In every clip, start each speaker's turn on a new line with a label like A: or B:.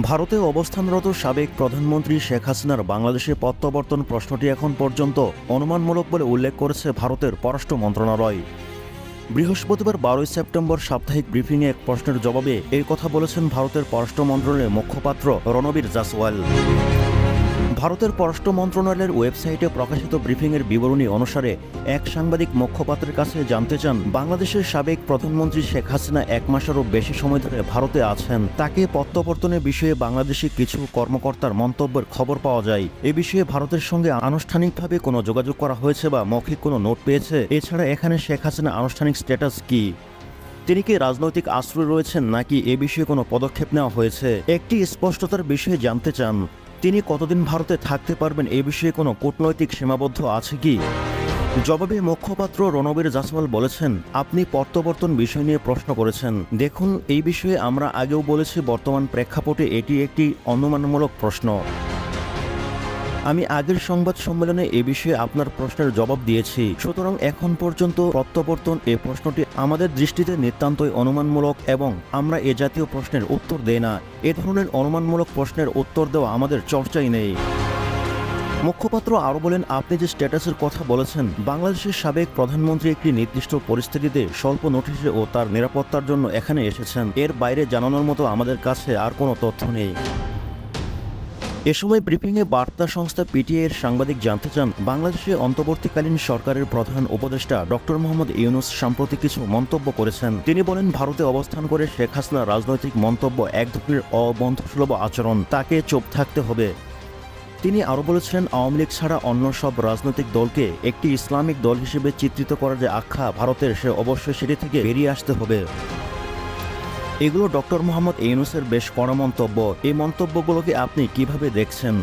A: ভারতে অবস্থানরত সাবেক প্রধানমন্ত্রী শেখ হাসিনার বাংলাদেশে প্রত্যাবর্তন প্রশ্নটি এখন পর্যন্ত অনুমানমূলক বলে উল্লেখ করেছে ভারতের পররাষ্ট্র মন্ত্রণালয়। বৃহস্পতিবার 12 সেপ্টেম্বর সাপ্তাহিক ব্রিফিংয়ে এক প্রশ্নের জবাবে এই কথা বলেছেন ভারতের পররাষ্ট্র মন্ত্রণালয়ের মুখপাত্র রণবীর জাসওয়াল। ভারতের পররাষ্ট্র মন্ত্রণালয়ের ওয়েবসাইটে প্রকাশিত ব্রিফিংয়ের বিবরণী অনুসারে এক সাংবাদিক মুখপাত্রের কাছে জানতে চান, বাংলাদেশের সাবেক প্রধানমন্ত্রী শেখ হাসিনা 1 মাসেরও বেশি সময় ধরে ভারতে আছেন। তাকে প্রত্যাবর্তনের বিষয়ে বাংলাদেশি কিছু কর্মকর্তার মন্তব্যের খবর পাওয়া যায়। এ বিষয়ে ভারতের সঙ্গে আনুষ্ঠানিকভাবে কোনো যোগাযোগ করা হয়েছে বা মৌখিক কোনো নোট পেয়েছে? এছাড়া এখানে শেখ হাসিনা আনুষ্ঠানিক স্ট্যাটাস কি? তিনি কি রাজনৈতিক আশ্রয় রয়েছেন নাকি এ বিষয়ে কোনো পদক্ষেপ নেওয়া হয়েছে? একটি স্পষ্টতার বিষয়ে জানতে চান, তিনি কতদিন ভারতে থাকতে পারবেন, এ বিষয়ে কোনো কূটনৈতিক সীমাবদ্ধ আছে কি? জবাবে মুখপাত্র রণবীর জাসওয়াল বলেছেন, আপনি প্রত্যাবর্তন বিষয় নিয়ে প্রশ্ন করেছেন। দেখুন, এই বিষয়ে আমরা আগেও বলেছি, বর্তমান প্রেক্ষাপটে এটি একটি অনুমানমূলক প্রশ্ন। আমি আগের সংবাদ সম্মেলনে এ বিষয়ে আপনার প্রশ্নের জবাব দিয়েছি। সুতরাং এখন পর্যন্ত প্রত্যাবর্তন এ প্রশ্নটি আমাদের দৃষ্টিতে নিতান্তই অনুমানমূলক এবং আমরা এ জাতীয় প্রশ্নের উত্তর দেই না। এ ধরনের অনুমানমূলক প্রশ্নের উত্তর দেওয়া আমাদের চর্চাই নেই। মুখপাত্র আরও বলেন, আপনি যে স্ট্যাটাসের কথা বলেছেন, বাংলাদেশের সাবেক প্রধানমন্ত্রী একটি নির্দিষ্ট পরিস্থিতিতে স্বল্প নোটিশে ও তার নিরাপত্তার জন্য এখানে এসেছেন। এর বাইরে জানানোর মতো আমাদের কাছে আর কোনো তথ্য নেই। এ সময় ব্রিফিংয়ে বার্তা সংস্থা পিটিআই-এর সাংবাদিক জানতে চান, বাংলাদেশে অন্তর্বর্তীকালীন সরকারের প্রধান উপদেষ্টা ডক্টর মোহাম্মদ ইউনূস সম্প্রতি কিছু মন্তব্য করেছেন। তিনি বলেন, ভারতে অবস্থান করে শেখ হাসিনার রাজনৈতিক মন্তব্য এক ধরনের অবন্ধুসুলভ আচরণ, তাকে চুপ থাকতে হবে। তিনি আরও বলেছেন, আওয়ামী লীগ ছাড়া অন্য সব রাজনৈতিক দলকে একটি ইসলামিক দল হিসেবে চিত্রিত করার যে আখ্যা ভারতের, সে অবশ্যই সেটি থেকে বেরিয়ে আসতে হবে। এগুলো ডক্টর মোহাম্মদ ইউনূসের বেশ কড়া মন্তব্য। এই মন্তব্যগুলোকে আপনি কিভাবে দেখছেন?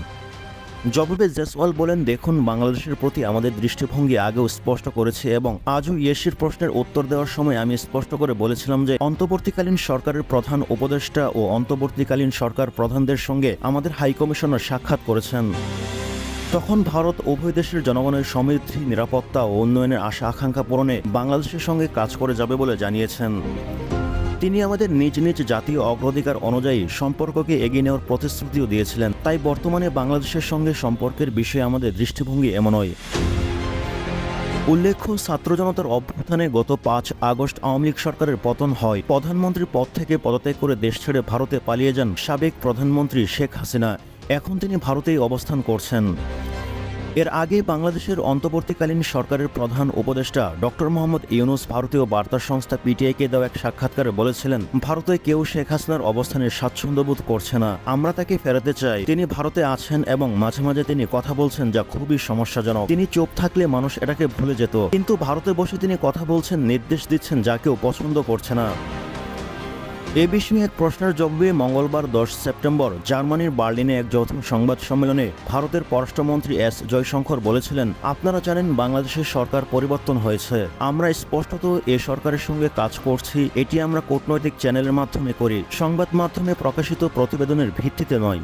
A: জবাবে জাসওয়াল বলেন, দেখুন, বাংলাদেশের প্রতি আমাদের দৃষ্টিভঙ্গি আগেও স্পষ্ট করেছে এবং আজও ইয়েসির প্রশ্নের উত্তর দেওয়ার সময় আমি স্পষ্ট করে বলেছিলাম যে অন্তর্বর্তীকালীন সরকারের প্রধান উপদেষ্টা ও অন্তর্বর্তীকালীন সরকার প্রধানদের সঙ্গে আমাদের হাইকমিশনার সাক্ষাৎ করেছেন। তখন ভারত উভয় দেশের জনগণের সমৃদ্ধি, নিরাপত্তা ও উন্নয়নের আশা আকাঙ্ক্ষা পূরণে বাংলাদেশের সঙ্গে কাজ করে যাবে বলে জানিয়েছেন। তিনি আমাদের নিজ নিজ জাতীয় অগ্রাধিকার অনুযায়ী সম্পর্ককে এগিয়ে নেওয়ার প্রতিশ্রুতিও দিয়েছিলেন। তাই বর্তমানে বাংলাদেশের সঙ্গে সম্পর্কের বিষয়ে আমাদের দৃষ্টিভঙ্গি এমনই। উল্লেখ্য, ছাত্র জনতার অভ্যুত্থানে গত 5 আগস্ট আওয়ামী লীগ সরকারের পতন হয়। প্রধানমন্ত্রীর পদ থেকে পদত্যাগ করে দেশ ছেড়ে ভারতে পালিয়ে যান সাবেক প্রধানমন্ত্রী শেখ হাসিনা। এখন তিনি ভারতেই অবস্থান করছেন। এর আগে বাংলাদেশের অন্তর্বর্তীকালীন সরকারের প্রধান উপদেষ্টা ডক্টর মোহাম্মদ ইউনূস ভারতীয় বার্তা সংস্থা পিটিআইকে দেওয়া এক সাক্ষাৎকারে বলেছিলেন, ভারতে কেউ শেখ হাসিনার অবস্থানে স্বাচ্ছন্দ্যবোধ করছে না, আমরা তাকে ফেরাতে চাই। তিনি ভারতে আছেন এবং মাঝে মাঝে তিনি কথা বলছেন, যা খুবই সমস্যাজনক। তিনি চুপ থাকলে মানুষ এটাকে ভুলে যেত, কিন্তু ভারতে বসে তিনি কথা বলছেন, নির্দেশ দিচ্ছেন, যা কেউ পছন্দ করছে না। এ বিষয়ে এক প্রশ্নের জবাবে মঙ্গলবার 10 সেপ্টেম্বর জার্মানির বার্লিনে এক যৌথ সংবাদ সম্মেলনে ভারতের পররাষ্ট্রমন্ত্রী এস জয়শঙ্কর বলেছিলেন, আপনারা জানেন বাংলাদেশের সরকার পরিবর্তন হয়েছে। আমরা স্পষ্টত এ সরকারের সঙ্গে কাজ করছি। এটি আমরা কূটনৈতিক চ্যানেলের মাধ্যমে করি, সংবাদ মাধ্যমে প্রকাশিত প্রতিবেদনের ভিত্তিতে নয়।